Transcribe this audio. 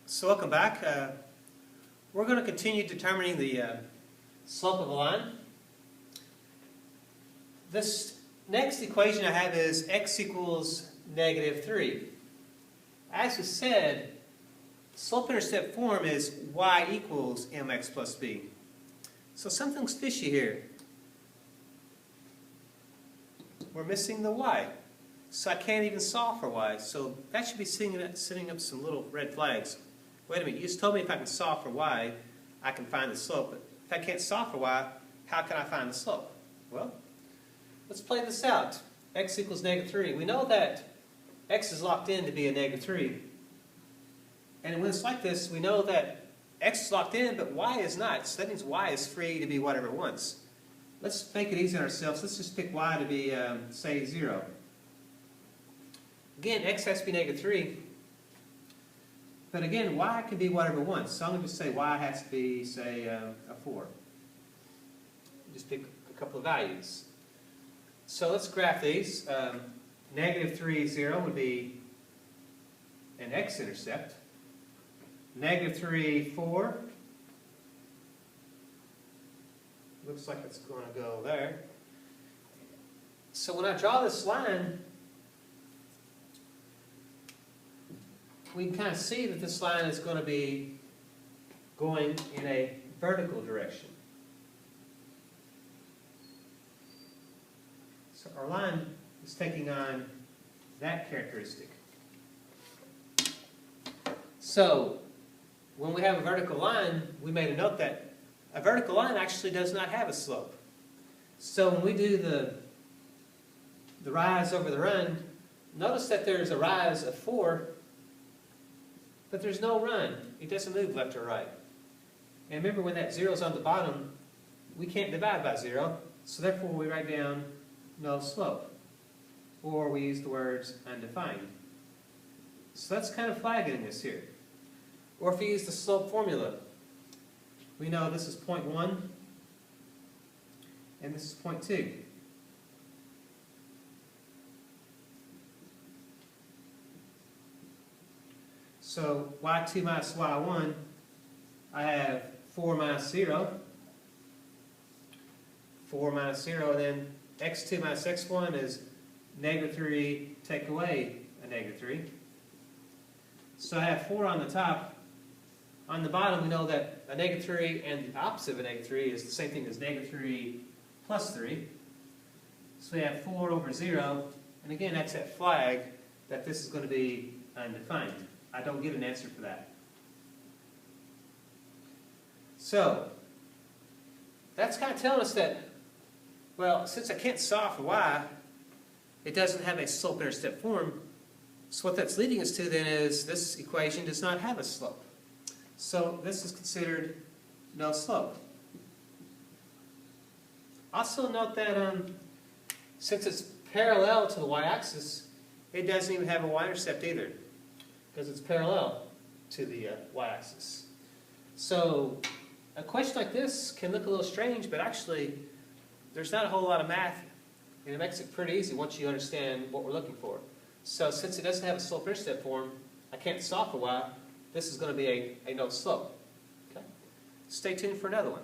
So welcome back. We're going to continue determining the slope of a line. This next equation I have is x equals -3. As we said, slope-intercept form is y equals mx plus b. So something's fishy here. We're missing the y. So I can't even solve for y. So that should be setting up some little red flags. Wait a minute, you just told me if I can solve for y, I can find the slope. But if I can't solve for y, how can I find the slope? Well, let's play this out. X equals -3. We know that x is locked in to be a -3. And when it's like this, we know that x is locked in, but y is not. So that means y is free to be whatever it wants. Let's make it easy on ourselves. Let's just pick y to be, say, 0. Again, x has to be -3. But again, y can be whatever it wants. So I'm going to just say y has to be, say, a 4. Just pick a couple of values. So let's graph these. -3, 0 would be an x-intercept. -3, 4. Looks like it's going to go there. So when I draw this line, we can kind of see that this line is going to be going in a vertical direction. So our line is taking on that characteristic. So when we have a vertical line, we made a note that a vertical line actually does not have a slope. So when we do the rise over the run, notice that there's a rise of 4, but there's no run. It doesn't move left or right. And remember, when that 0 is on the bottom, we can't divide by 0, so therefore we write down no slope. Or we use the words undefined. So that's kind of flagging this here. Or if we use the slope formula, we know this is 0.1 and this is 0.2. So y2 minus y1, I have 4 minus 0. 4 minus 0, and then x2 minus x1 is -3, take away a -3. So I have 4 on the top. On the bottom, we know that a -3 and the opposite of a -3 is the same thing as -3 plus 3. So we have 4 over 0, and again, that's that flag that this is going to be undefined. I don't get an answer for that. So, that's kind of telling us that, well, since I can't solve for y, it doesn't have a slope-intercept form. So what that's leading us to then is this equation does not have a slope. So this is considered no slope. Also note that since it's parallel to the y-axis, it doesn't even have a y-intercept either, because it's parallel to the y-axis. So a question like this can look a little strange, but actually there's not a whole lot of math, and it makes it pretty easy once you understand what we're looking for. So since it doesn't have a slope-intercept form, I can't solve for y. This is going to be a no slope. Okay? Stay tuned for another one.